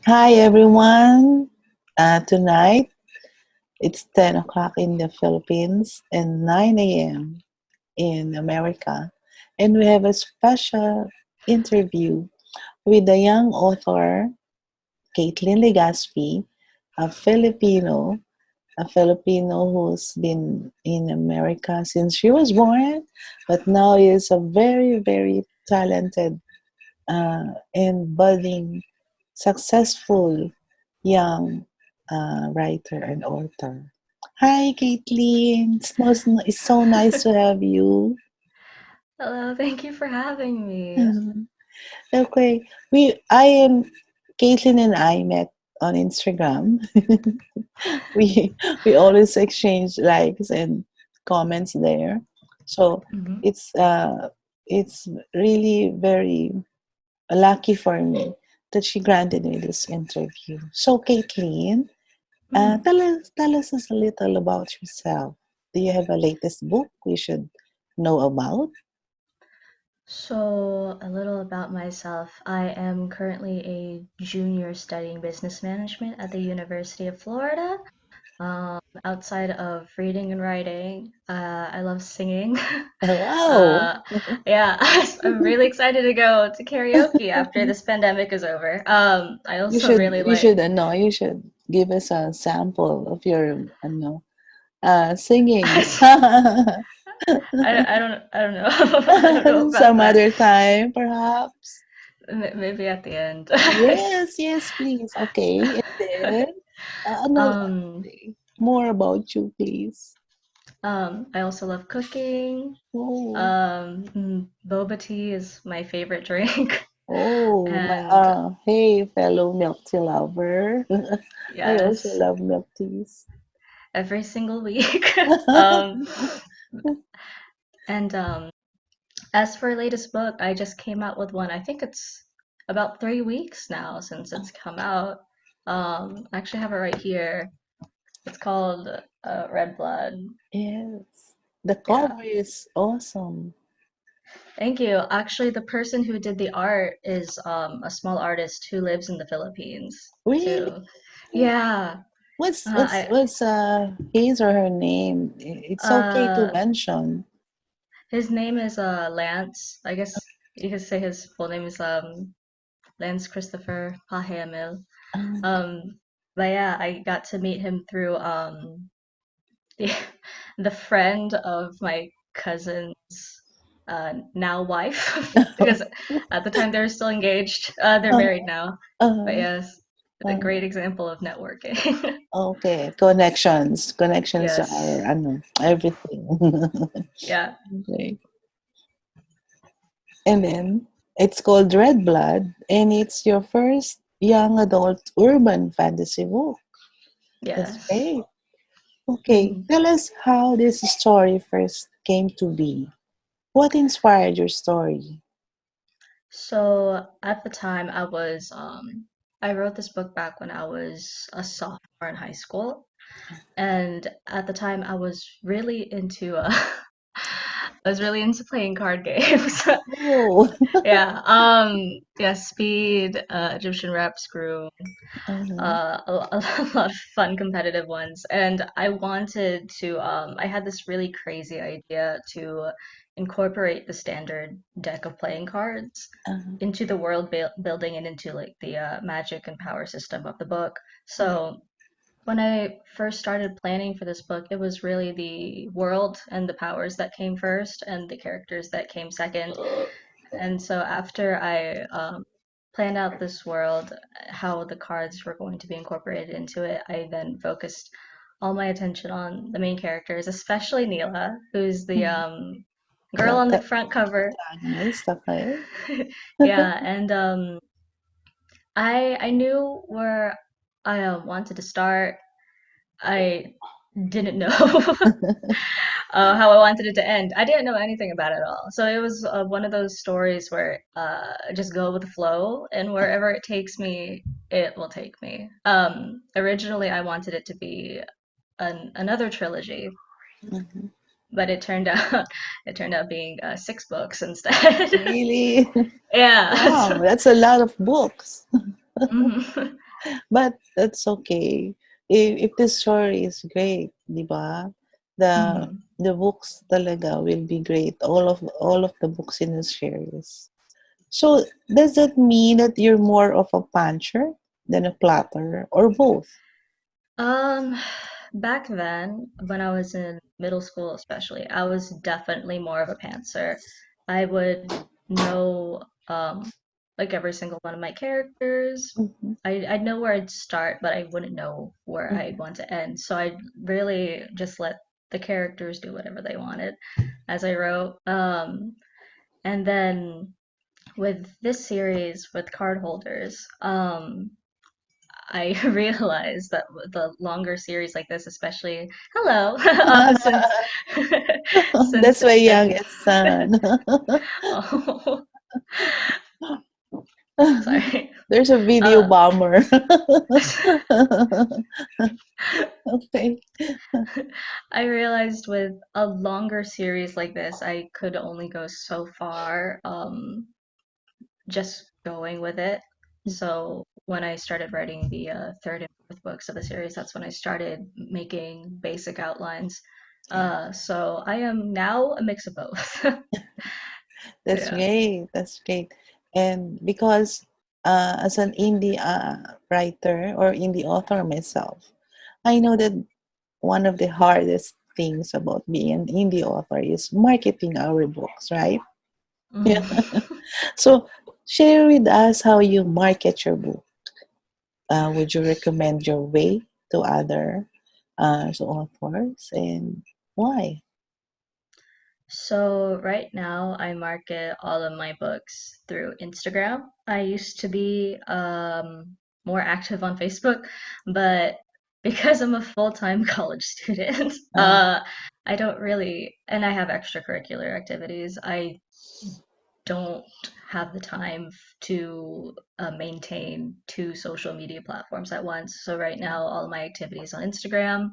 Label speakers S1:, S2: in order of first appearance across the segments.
S1: Hi everyone. Tonight it's 10 o'clock in the Philippines and 9 a.m. in America. And we have a special interview with the young author, Kaitlyn Legaspi, a Filipino, a Filipino who's been in America since she was born, but now is a very, very talented and budding, successful young writer and author. Hi, Caitlin. It's so nice to have you.
S2: Hello, thank you for having me.
S1: Okay, I am Caitlin and I met on Instagram. We always exchange likes and comments there. So
S2: Mhm.
S1: it's uh it's really very lucky for me that she granted me this interview. So, Caitlin,
S2: Mm.
S1: tell us a little about yourself. Do you have a latest book we should know about?
S2: So, a little about myself. I am currently a junior studying business management at the University of Florida. Outside of reading and writing, I love singing.
S1: Wow!
S2: uh, yeah, I'm really excited to go to karaoke after this pandemic is over. I
S1: You
S2: also
S1: should
S2: really
S1: you
S2: like.
S1: should know you should give us a sample of your singing.
S2: I don't know. I don't know about
S1: Some
S2: that.
S1: other time, perhaps.
S2: Maybe at the end.
S1: Yes, yes, please. Okay, and then no,
S2: Um,
S1: more about you, please.
S2: I also love cooking.
S1: Oh,
S2: Boba tea is my favorite drink.
S1: oh,
S2: And
S1: hey, fellow milk tea lover. I also
S2: yes,
S1: love milk teas.
S2: every single week. Um, and as for latest book, I just came out with one. I think it's about 3 weeks now since it's come out. I actually have it right here. It's called Red Blood.
S1: Yes, the
S2: Yeah.
S1: cover is awesome.
S2: Thank you. Actually, the person who did the art is a small artist who lives in the Philippines
S1: Really?
S2: too. Yeah.
S1: What's
S2: Uh,
S1: what's
S2: I
S1: what's his or her name? It's okay to
S2: uh
S1: mention.
S2: his name is Lance. I guess you could say his full name is Lance Christopher Pahamil.
S1: Um,
S2: Um but yeah, I got to meet him through the the friend of my cousin's now wife because at the time they were still engaged. They're
S1: uh,
S2: married now. But
S1: uh,
S2: yes, a
S1: uh,
S2: great example of networking.
S1: okay, connections are
S2: Yes.
S1: everything.
S2: Yeah.
S1: Okay. And then it's called Red Blood, and it's your first young adult urban fantasy book. That's
S2: Yes.
S1: great. Okay,
S2: Mhm.
S1: tell us how this story first came to be. What inspired your story?
S2: So at the time I wrote this book back when I was a sophomore in high school. And at the time I was really into I was really into playing card games.
S1: Oh,
S2: Yeah, yeah, Speed, Egyptian Rap Screw,
S1: uh-huh.
S2: a lot of fun competitive ones. And I had this really crazy idea to incorporate the standard deck of playing cards
S1: Uh-huh.
S2: into the building and into like the magic and power system of the book. So when I first started planning for this book, it was really the world and the powers that came first and the characters that came second. And so after I planned out this world, how the cards were going to be incorporated into it, I then focused all my attention on the main characters, especially Neela, who's the
S1: Mhm.
S2: girl
S1: The
S2: on the front cover.
S1: protagonist, okay.
S2: Yeah, and I knew where I wanted to start. I didn't know how I wanted it to end. I didn't know anything about it at all. So it was one of those stories where I just go with the flow, and wherever it takes me, it will take me. Originally, I wanted it to be another trilogy,
S1: Mhm.
S2: but it turned out it turned out being 6 books instead.
S1: Really?
S2: Yeah.
S1: Wow, that's a lot of books.
S2: Mhm.
S1: But that's okay. If the story is great, di ba? The
S2: Mhm.
S1: the books talaga will be great. All of the books in the series. So does that mean that you're more of a puncher than a plotter, or both?
S2: Um, Back then, when I was in middle school especially, I was definitely more of a pantser. I would know like every single one of my characters.
S1: Mm-hmm.
S2: I'd know where I'd start, but I wouldn't know where I'd
S1: Mm-hmm.
S2: want to end. So I'd really just let the characters do whatever they wanted as I wrote. And then with this series with card holders, I realized that with the longer series like this, especially, hello, since since
S1: That's my
S2: it's been
S1: youngest son.
S2: oh sorry.
S1: There's a video
S2: Uh,
S1: bomber. Okay.
S2: I realized with a longer series like this, I could only go so far, just going with it. So when I started writing the third and fourth books of the series, that's when I started making basic outlines.
S1: Yeah.
S2: So I am now a mix of both.
S1: That's
S2: Yeah.
S1: great. That's great. And because as an indie writer or indie author myself, I know that one of the hardest things about being an indie author is marketing our books, right? Yeah.
S2: Mhm.
S1: So share with us how you market your book. Would you recommend your way to other authors, and why?
S2: So right now I market all of my books through Instagram. I used to be more active on Facebook, but because I'm a full-time college student,
S1: Uh,
S2: I don't really, and I have extracurricular activities. I don't have the time to maintain two social media platforms at once. So right now, all my activities on Instagram,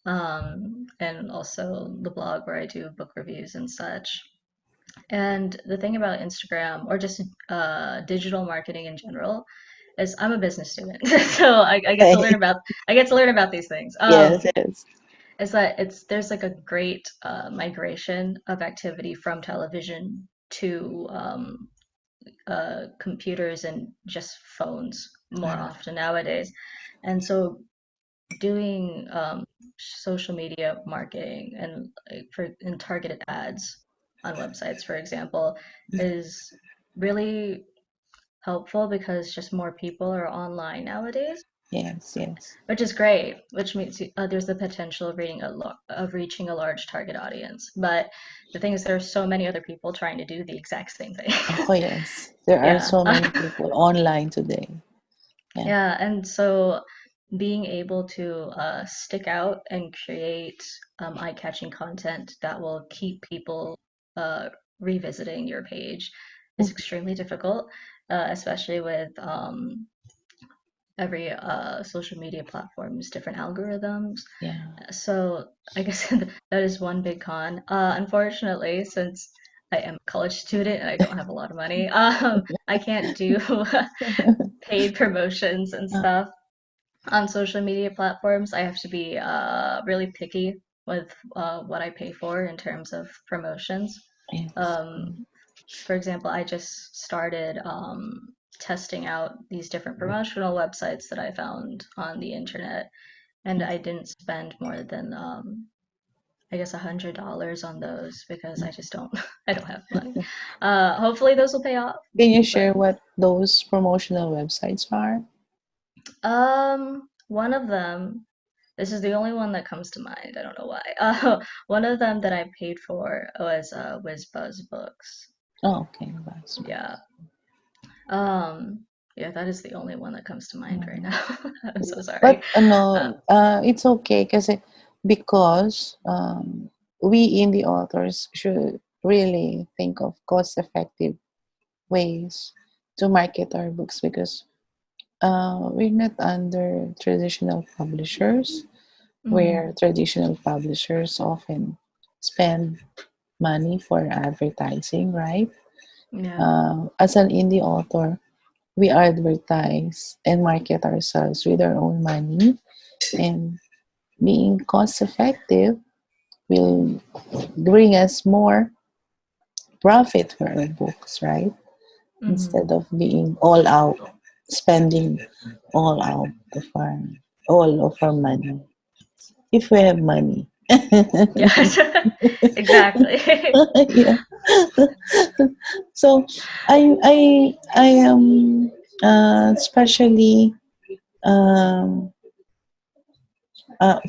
S2: and also the blog where I do book reviews and such. And the thing about Instagram or just digital marketing in general is I'm a business student, so I get to learn
S1: okay.
S2: about these things.
S1: Yes, yes.
S2: Is that it's there's like a great migration of activity from television to computers and just phones more
S1: Uh,
S2: often nowadays. And so doing social media marketing and for and targeted ads on websites, for example, is really helpful because just more people are online nowadays,
S1: yes, yes.
S2: which is great, which means there's the potential of of reaching a large target audience. But the thing is, there are so many other people trying to do the exact same thing.
S1: Oh, yes. There are
S2: Yeah.
S1: so many people online today. Yeah.
S2: Yeah, and so being able to stick out and create eye-catching content that will keep people uh, revisiting your page is
S1: Mhm.
S2: extremely difficult, especially with every social media platform's different algorithms.
S1: Yeah.
S2: So I guess that is one big con. Unfortunately, since I am a college student and I don't have a lot of money, I can't do paid promotions and
S1: Uh,
S2: stuff on social media platforms. I have to be really picky with what I pay for in terms of promotions.
S1: yes.
S2: Um, for example, I just started testing out these different promotional websites that I found on the internet, and I didn't spend more than I guess $100 on those because I just don't I don't have money. Hopefully those will pay off,
S1: Can you
S2: but
S1: share what those promotional websites are?
S2: one of them, this is the only one that comes to mind. I don't know why. One of them that I paid for was WizBuzz Books.
S1: Oh, okay. That's
S2: Yeah. Um, yeah, that is the only one that comes to mind right
S1: mm.
S2: now. I'm so sorry.
S1: But
S2: Uh,
S1: it's okay kasi because we indie authors should really think of cost-effective ways to market our books because we're not under traditional publishers, where
S2: mm,
S1: traditional publishers often spend money for advertising, right?
S2: yeah.
S1: As an indie author, we advertise and market ourselves with our own money, and being cost effective will bring us more profit for our books, right?
S2: Hmm.
S1: Instead of being all out, spending all out of our all of our money. If we have money.
S2: Yes, exactly.
S1: Yeah. So I am especially um,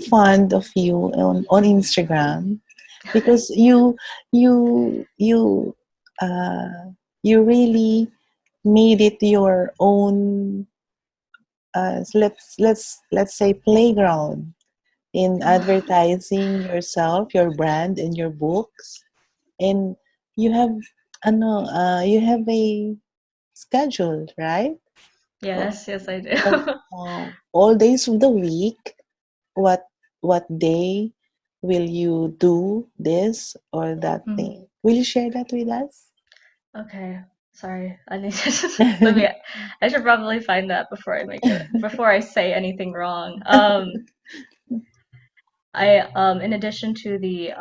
S1: fond of you on Instagram because you uh, you really made it your own, let's say, playground in advertising yourself, your brand, and your books. And you have you have a schedule, right? So,
S2: Yes, yes, I
S1: like,
S2: do.
S1: all days of the week, what day will you do this or that
S2: Mm.
S1: thing? Will you share that with us?
S2: Okay, sorry. I need to let me. I should probably find that before I make it before I say anything wrong. In addition to the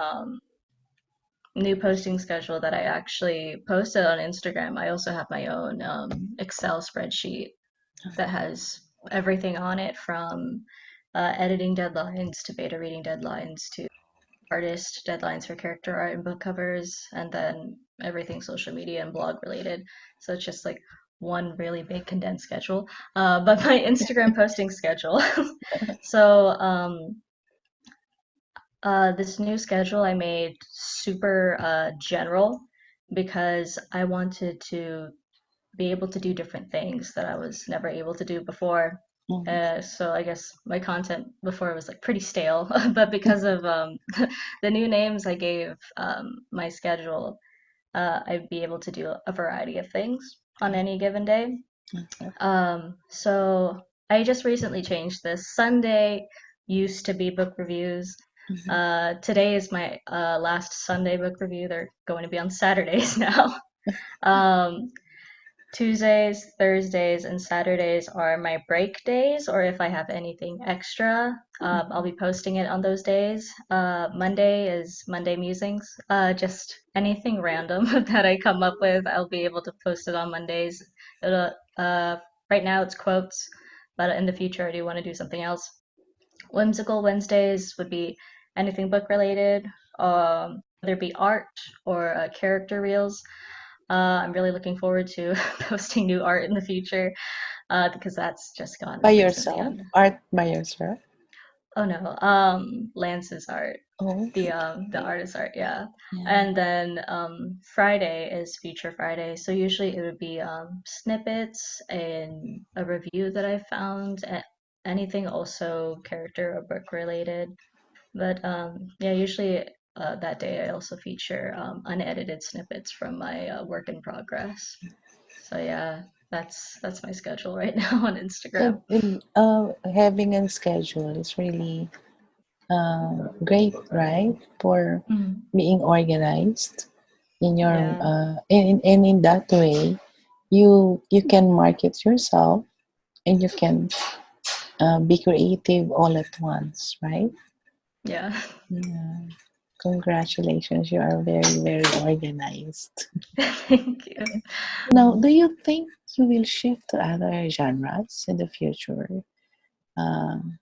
S2: new posting schedule that I actually posted on Instagram, I also have my own Excel spreadsheet that has everything on it from editing deadlines to beta reading deadlines to artist deadlines for character art and book covers, and then everything social media and blog related. So it's just like one really big condensed schedule. But my Instagram posting schedule. So this new schedule I made super general because I wanted to be able to do different things that I was never able to do before.
S1: Mhm.
S2: So I guess my content before was like pretty stale, but because of the new names I gave my schedule, I'd be able to do a variety of things on any given day.
S1: Okay.
S2: So I just recently changed this. Sunday used to be book reviews.
S1: Mhm.
S2: Today is my last Sunday book review. They're going to be on Saturdays now. Um, Tuesdays, Thursdays, and Saturdays are my break days, or if I have anything extra, I'll be posting it on those days. Monday is Monday Musings. Just anything random that I come up with, I'll be able to post it on Mondays. It'll, right now it's quotes, but in the future I do want to do something else. Whimsical Wednesdays would be anything book related, whether it be art or character reels. I'm really looking forward to posting new art in the future because that's just
S1: By
S2: gotten to the
S1: yourself?
S2: end.
S1: Art by yourself?
S2: Oh no, Lance's art,
S1: Oh,
S2: the artist art, yeah.
S1: yeah.
S2: And then Friday is Feature Friday, so usually it would be snippets and a review that I found, anything also character or book related. But yeah, usually that day I also feature unedited snippets from my work in progress. So yeah, that's my schedule right now on Instagram.
S1: Having a schedule is really great, right? For
S2: Mm,
S1: being organized in your
S2: yeah,
S1: and in that way, you can market yourself and you can be creative all at once, right?
S2: yeah.
S1: Yeah. Congratulations, you are very, very organized.
S2: Thank you.
S1: Now, do you think you will shift to other genres in the future? Um,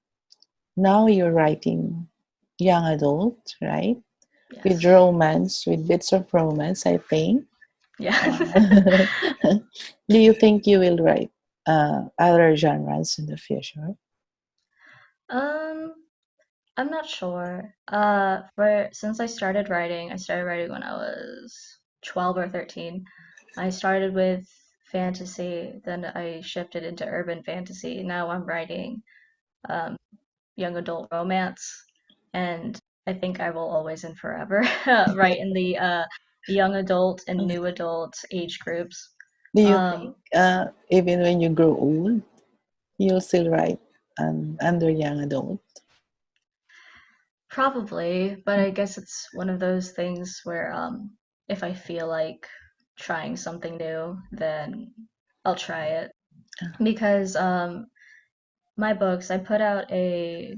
S1: Now you're writing young adult, right? With
S2: Yes.
S1: romance, with bits of romance, I think.
S2: Yeah.
S1: Uh, do you think you will write other genres in the future?
S2: um, I'm not sure. For since I started writing when I was 12 or 13. I started with fantasy, then I shifted into urban fantasy. Now I'm writing um, young adult romance, and I think I will always and forever write in the young adult and new adult age groups.
S1: Do you
S2: Um,
S1: think even when you grow old, you'll still write under young adult?
S2: Probably, but I guess it's one of those things where if I feel like trying something new, then I'll try it. because my books, I put out a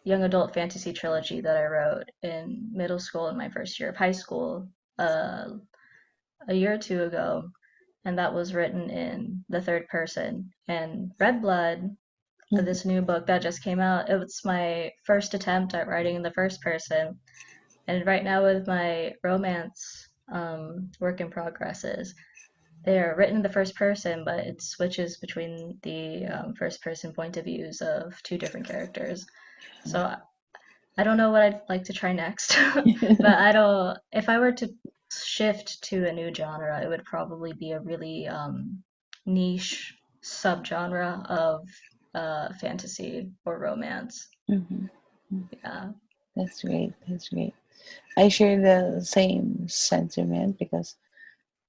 S2: young adult fantasy trilogy that I wrote in middle school in my first year of high school, uh, a year or two ago, and that was written in the third person. And Red Blood,
S1: Mhm.
S2: this new book that just came out, it was my first attempt at writing in the first person. And right now, with my romance work in progresses, they're written in the first person, but it switches between the first person point of views of two different characters. So I don't know what I'd like to try next, but I don't. If I were to shift to a new genre, it would probably be a really niche subgenre of fantasy or romance.
S1: Mhm.
S2: Yeah.
S1: That's great. That's great. I share the same sentiment because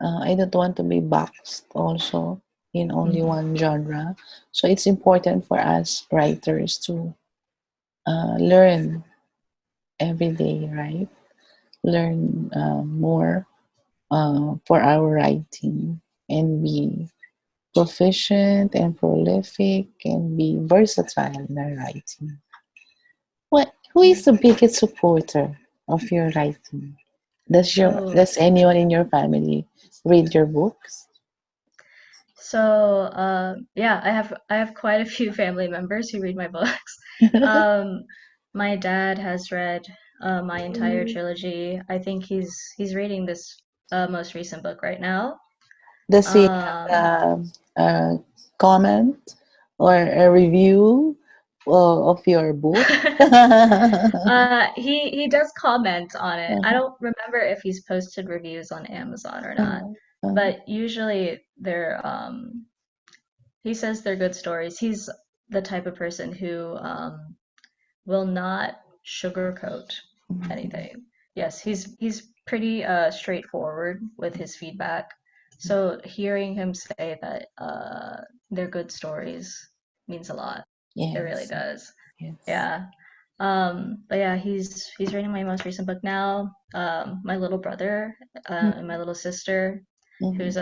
S1: I don't want to be boxed also in only
S2: Mhm.
S1: one genre. So it's important for us writers to learn every day, right? Learn more for our writing and be proficient and prolific and be versatile in our writing. Who is the biggest supporter of your writing?
S2: Oh,
S1: Does anyone in your family read your books?
S2: so yeah, I have quite a few family members who read my books. Um, my dad has read my entire trilogy. I think he's reading this most recent book right now.
S1: Does he
S2: Um,
S1: have a comment or a review of your book?
S2: he does comment on it. I don't remember if he's posted reviews on Amazon or not, but usually he says they're good stories. He's the type of person who will not sugarcoat anything. Yes, he's pretty straightforward with his feedback. So hearing him say that they're good stories means a lot. It really
S1: Yes,
S2: does.
S1: yes.
S2: Yeah. But yeah, he's reading my most recent book now. My little brother and my little sister,
S1: Mhm.
S2: who's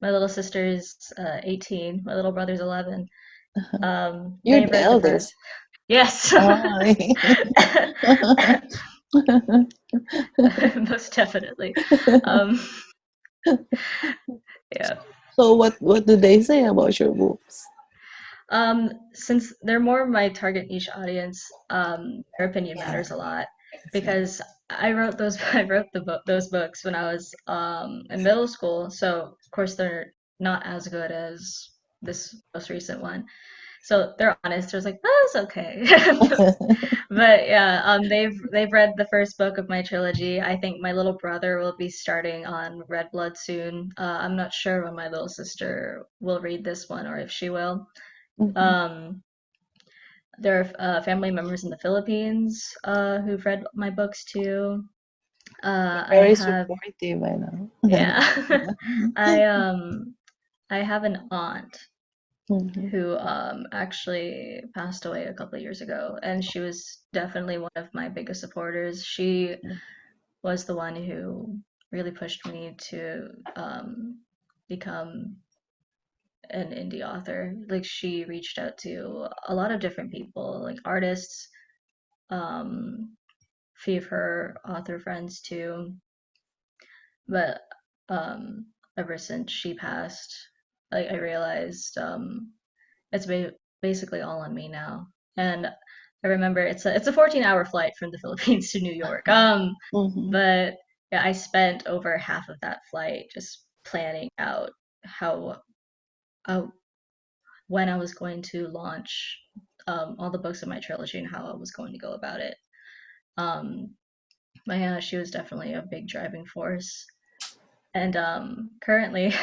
S2: my little sister's 18, my little brother's 11.
S1: You're
S2: They've
S1: the
S2: read the first.
S1: eldest.
S2: Yes.
S1: Oh.
S2: Most definitely. Um, yeah.
S1: So what do they say about your books?
S2: Since they're more my target niche audience, their opinion
S1: Yeah,
S2: matters a lot
S1: that's right.
S2: because I wrote those I wrote those books when I was in middle school, so of course they're not as good as this most recent one. So they're honest. They're like, oh, it's okay. But yeah, they've read the first book of my trilogy. I think my little brother will be starting on Red Blood soon. I'm not sure when my little sister will read this one or if she will.
S1: Mhm.
S2: Um, there are family members in the Philippines who've read my books too. I
S1: Very
S2: have,
S1: supportive, I know.
S2: yeah, I um I have an aunt
S1: Mhm.
S2: who actually passed away a couple of years ago, and she was definitely one of my biggest supporters. She was the one who really pushed me to become an indie author. Like she reached out to a lot of different people, like artists, few of her author friends too. But ever since she passed, like I realized it's basically all on me now. And I remember it's a 14-hour flight from the Philippines to New York.
S1: Mhm.
S2: But yeah, I spent over half of that flight just planning out how uh, when I was going to launch all the books in my trilogy and how I was going to go about it. Um, but yeah, she was definitely a big driving force. And currently,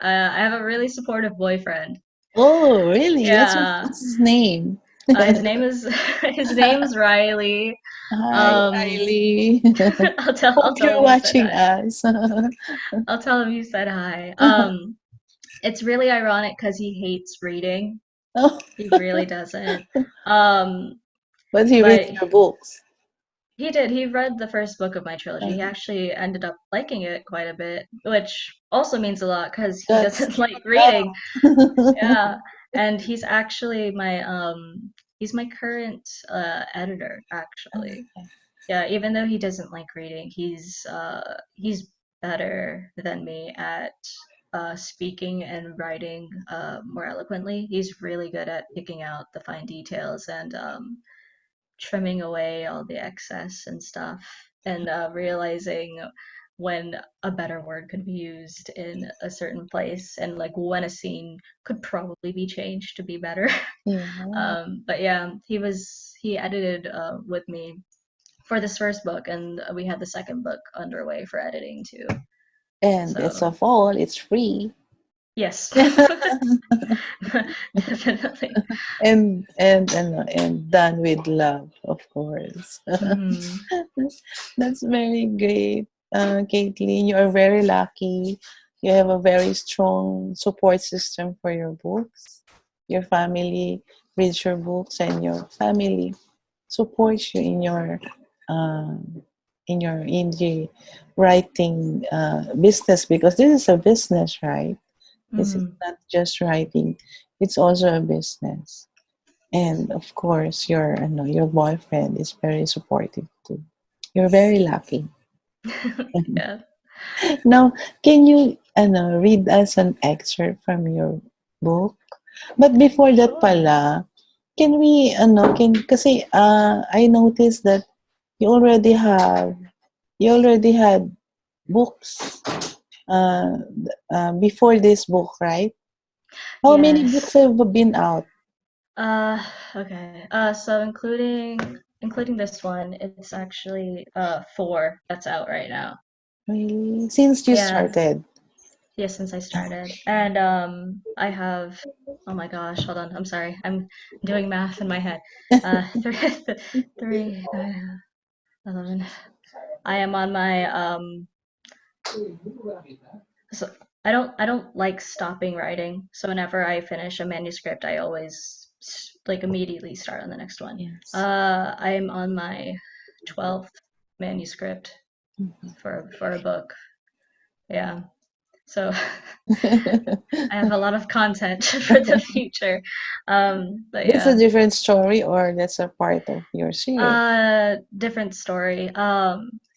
S2: I have a really supportive boyfriend.
S1: Oh, really?
S2: Yeah,
S1: What's his name?
S2: his name is his name's Riley.
S1: Hi,
S2: Um,
S1: Riley.
S2: I'll
S1: Hope
S2: tell
S1: you're
S2: him you said
S1: watching
S2: hi.
S1: us.
S2: I'll tell him you said hi. It's really ironic because he hates reading.
S1: Oh,
S2: He really doesn't. Um,
S1: but he reads
S2: but
S1: your books.
S2: He did. He read the first book of my trilogy. He
S1: Uh,
S2: actually ended up liking it quite a bit, which also means a lot because he
S1: that's
S2: doesn't like reading.
S1: oh.
S2: Yeah, and he's actually he's my current editor actually.
S1: Okay.
S2: Yeah, even though he doesn't like reading, he's better than me at speaking and writing more eloquently. He's really good at picking out the fine details and trimming away all the excess and stuff, and realizing when a better word could be used in a certain place, and like when a scene could probably be changed to be better.
S1: Yeah.
S2: But yeah, he edited with me for this first book, and we had the second book underway for editing too.
S1: And best
S2: So
S1: of all, it's free.
S2: yes, definitely.
S1: And done with love, of course.
S2: Hmm.
S1: That's very great, Caitlin. You are very lucky. You have a very strong support system for your books. Your family reads your books, and your family supports you um, in the writing business, because this is a business, right? This is
S2: Hmm.
S1: not just writing; it's also a business. And of course, your boyfriend is very supportive too. You're very lucky.
S2: Yeah.
S1: Now, can you read us an excerpt from your book? But before that
S2: Sure.
S1: pala, can we kasi I noticed that you already have you already had books before this book, right? How many books
S2: Yes.
S1: have been out?
S2: Uh, okay. So including this one, it's actually four that's out right now.
S1: Really? Since you
S2: Yeah,
S1: started?
S2: yeah, since I started. And I have, oh my gosh, hold on. I'm sorry. I'm doing math in my head. Three, three, 11. I am on my so I don't like stopping writing. So whenever I finish a manuscript, I always like immediately start on the next one.
S1: Yes.
S2: I'm on my 12th manuscript for a book. Yeah. So I have a lot of content for the future. But
S1: That's a
S2: yeah.
S1: different story, or that's a part of your series?
S2: Different story.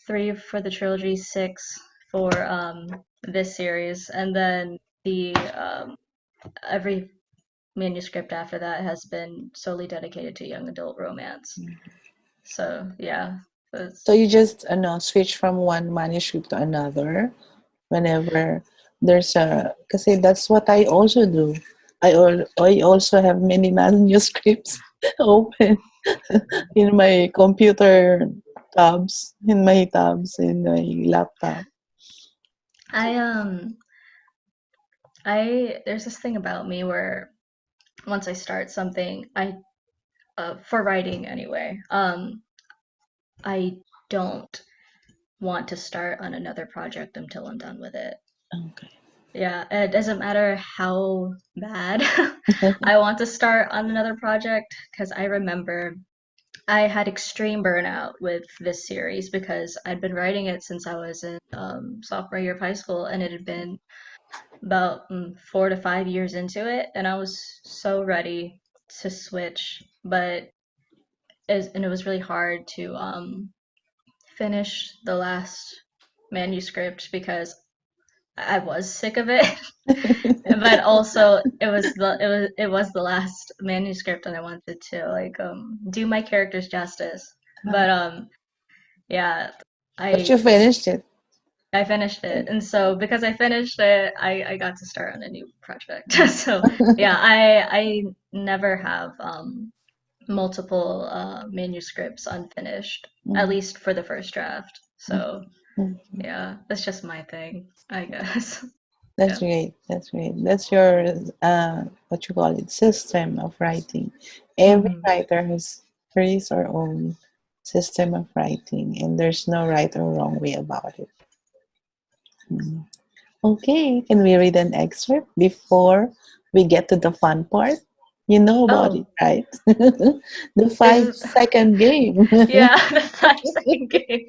S2: Three for the trilogy, six for this series, and then the every manuscript after that has been solely dedicated to young adult romance. So yeah,
S1: So
S2: it's
S1: you just switch from one manuscript to another whenever there's a, kasi that's what I also do. I also have many manuscripts open in my computer tabs in my laptop.
S2: I I there's this thing about me where once I start something, I for writing anyway, I don't want to start on another project until I'm done with it.
S1: Okay.
S2: Yeah, it doesn't matter how bad I want to start on another project because I remember I had extreme burnout with this series because I'd been writing it since I was in sophomore year of high school, and it had been about 4 to 5 years into it, and I was so ready to switch, but and it was really hard to finish the last manuscript because I was sick of it. But also it was the last manuscript, and I wanted to like do my characters justice. But yeah,
S1: But you
S2: I
S1: finished it.
S2: I finished it, and so because I finished it, I got to start on a new project. So yeah, I never have multiple manuscripts unfinished, at
S1: Mm,
S2: least for the first draft.
S1: mm,
S2: So
S1: mm.
S2: yeah, that's just my thing, I guess.
S1: That's
S2: Yeah.
S1: great. That's great. That's your what you call it, system of writing. Every
S2: Hmm.
S1: writer has his or own system of writing, and there's no right or wrong way about it. Mm. Okay, can we read an excerpt before we get to the fun part? You know about it,
S2: Oh,
S1: right? The five
S2: is
S1: second game.
S2: yeah, the 5 second game.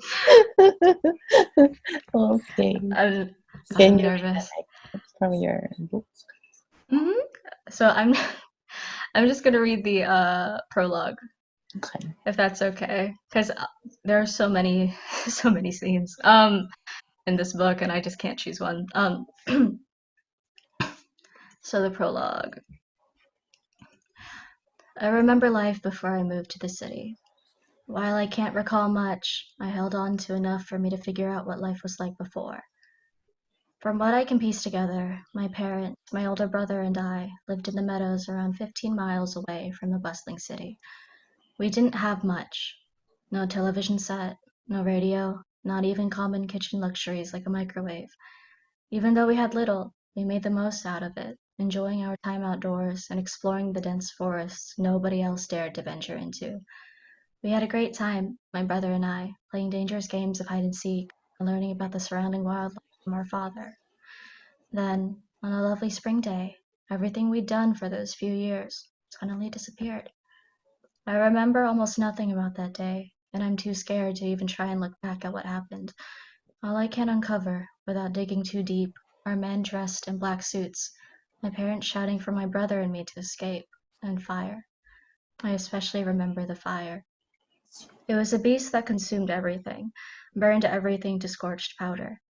S1: Okay.
S2: I'm
S1: Can
S2: I'm
S1: you read an
S2: nervous.
S1: excerpt from your book?
S2: hmm So I'm just gonna read the prologue,
S1: Okay.
S2: if that's okay, because there are so many so many scenes in this book, and I just can't choose one. So the prologue. I remember life before I moved to the city. While I can't recall much, I held on to enough for me to figure out what life was like before. From what I can piece together, my parents, my older brother, and I lived in the meadows around 15 miles away from the bustling city. We didn't have much. No television set, no radio, not even common kitchen luxuries like a microwave. Even though we had little, we made the most out of it, enjoying our time outdoors and exploring the dense forests nobody else dared to venture into. We had a great time, my brother and I, playing dangerous games of hide and seek and learning about the surrounding wildlife from our father. Then, on a lovely spring day, everything we'd done for those few years suddenly disappeared. I remember almost nothing about that day, and I'm too scared to even try and look back at what happened. All I can uncover, without digging too deep, are men dressed in black suits, my parents shouting for my brother and me to escape, and fire. I especially remember the fire. It was a beast that consumed everything, burned everything to scorched powder.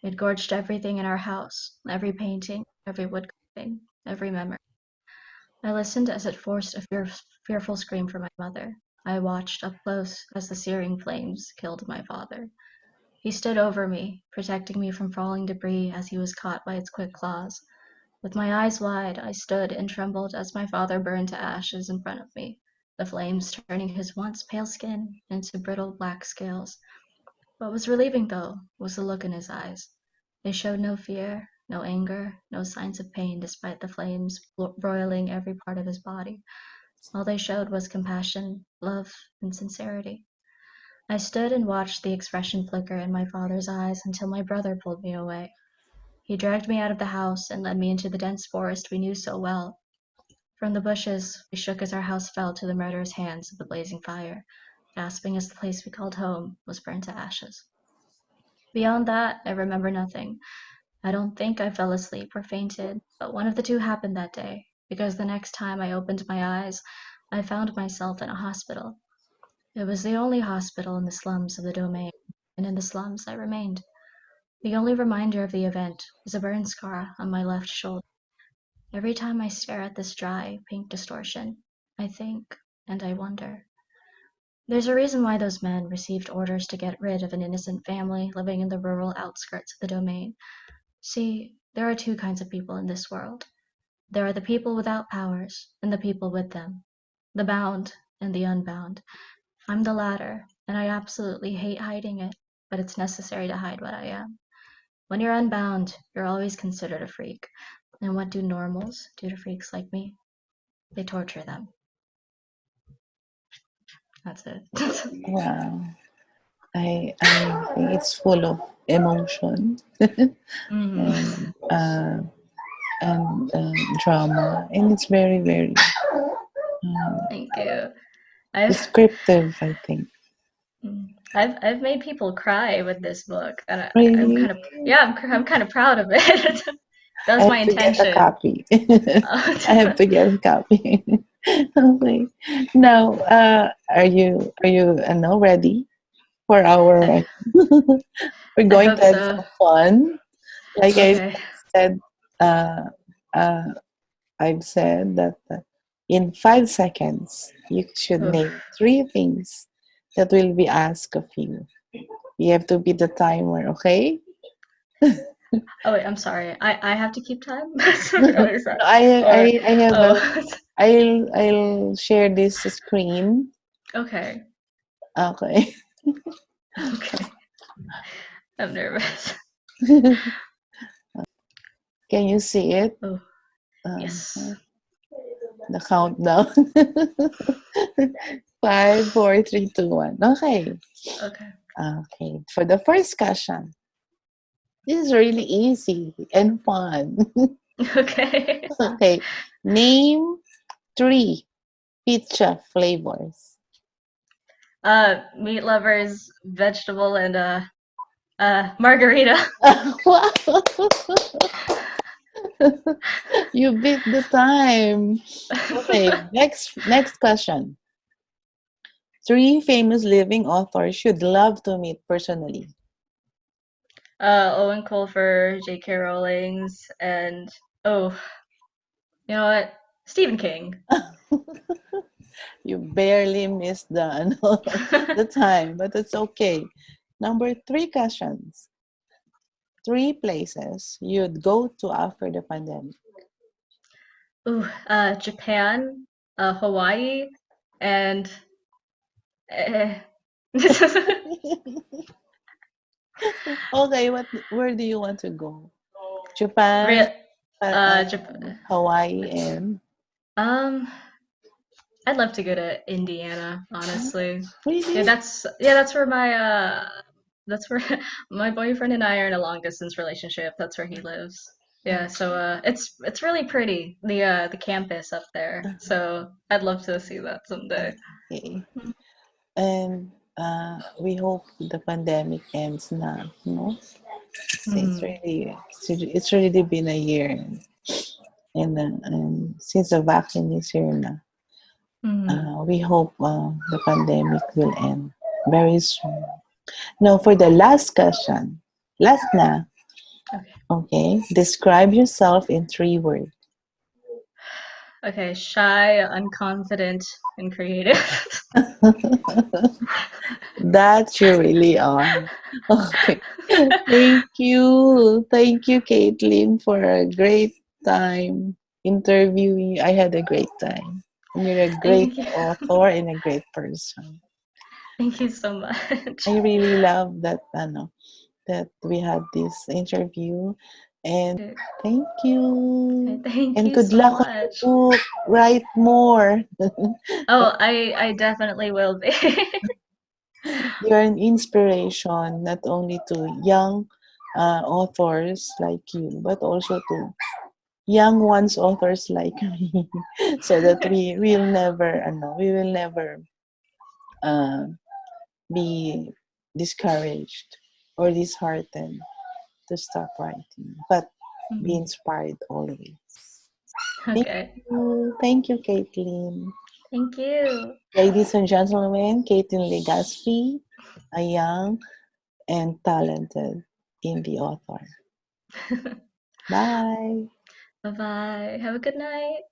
S2: It gorged everything in our house, every painting, every wood carving, every memory. I listened as it forced a fearful scream from my mother. I watched up close as the searing flames killed my father. He stood over me, protecting me from falling debris as he was caught by its quick claws. With my eyes wide, I stood and trembled as my father burned to ashes in front of me, the flames turning his once pale skin into brittle black scales. What was relieving, though, was the look in his eyes. They showed no fear, no anger, no signs of pain despite the flames broiling every part of his body. All they showed was compassion, love, and sincerity. I stood and watched the expression flicker in my father's eyes until my brother pulled me away. He dragged me out of the house and led me into the dense forest we knew so well. From the bushes, we shook as our house fell to the murderous hands of the blazing fire, gasping as the place we called home was burned to ashes. Beyond that, I remember nothing. I don't think I fell asleep or fainted, but one of the two happened that day, because the next time I opened my eyes, I found myself in a hospital. It was the only hospital in the slums of the domain, and in the slums I remained. The only reminder of the event was a burn scar on my left shoulder. Every time I stare at this dry, pink distortion, I think and I wonder. There's a reason why those men received orders to get rid of an innocent family living in the rural outskirts of the domain. See, there are two kinds of people in this world. There are the people without powers, and the people with them. The bound and the unbound. I'm the latter, and I absolutely hate hiding it, but it's necessary to hide what I am. When you're unbound, you're always considered a freak. And what do normals do to freaks like me? They torture them. That's it.
S1: Wow. I think it's full of emotion
S2: mm,
S1: and uh, and drama, and it's very very
S2: thank you. I've
S1: descriptive. I think.
S2: I've made people cry with this book, and I'm
S1: Really,
S2: kind of yeah, I'm kind of proud of it. That
S1: I
S2: was my
S1: have to get a
S2: intention.
S1: copy. I have to get a copy. Okay. Now, are you now ready for
S2: I,
S1: our? We're
S2: I
S1: going
S2: hope
S1: to have
S2: so.
S1: some fun. Like
S2: Okay.
S1: said, uh, uh, I've said that in 5 seconds you should name
S2: Oof.
S1: three things that will be asked of you. You have to be the timer, okay?
S2: Oh wait, I'm sorry. I have to keep time.
S1: No,
S2: Or is that or
S1: I have a.
S2: oh
S1: I'll share this screen.
S2: okay.
S1: Okay.
S2: Okay. I'm nervous.
S1: Can you see it?
S2: Oh
S1: Uh,
S2: yes.
S1: the countdown. 5, 4, 3, 2, 1. Okay.
S2: Okay.
S1: Okay. For the first question, this is really easy and fun.
S2: Okay.
S1: Okay. Name 3 pizza flavors.
S2: Meat lovers, vegetable, and margarita.
S1: Wow! You beat the time. Okay, next question. 3 famous living authors you'd love to meet personally.
S2: Owen Colfer, J.K. Rowling's, and oh, you know what? Stephen King.
S1: You barely missed the ano, the time, but it's okay. Number 3 questions. 3 places you'd go to after the pandemic.
S2: Ooh, Japan, Hawaii, and uh,
S1: Okay, where do you want to go? Japan,
S2: Re- Jap
S1: Hawaii, and
S2: um, I'd love to go to Indiana, honestly. Yeah,
S1: really?
S2: that's where that's where my boyfriend and I are in a long distance relationship. That's where he lives. Yeah, so it's really pretty, the campus up there. So I'd love to see that someday.
S1: Okay. And we hope the pandemic ends now, no?
S2: Hmm.
S1: It's already been a year, and since the vaccine is here now,
S2: Hmm.
S1: we hope the pandemic will end very soon. Now, for the last question, last na,
S2: Okay.
S1: okay? Describe yourself in 3 words.
S2: Okay, shy, unconfident, and creative.
S1: That you really are. Okay. Thank you. Thank you, Kaitlyn, for a great time interviewing you. I had a great time. And you're a great
S2: Thank you.
S1: author and a great person.
S2: Thank you so much.
S1: I really love that that we had this interview. And thank you.
S2: Thank
S1: And
S2: you
S1: good
S2: so
S1: luck on your
S2: much.
S1: book. Write more.
S2: Oh, I definitely will be.
S1: You're an inspiration not only to young authors like you, but also to young ones authors like me, so that we will never uh, be discouraged or disheartened to stop writing, but be
S2: Mhm.
S1: inspired always. Thank
S2: Okay.
S1: thank you, Kaitlyn.
S2: Thank you.
S1: Ladies and gentlemen, Kaitlyn Legaspi, a young and talented indie author. Bye.
S2: Bye bye. Have a good night.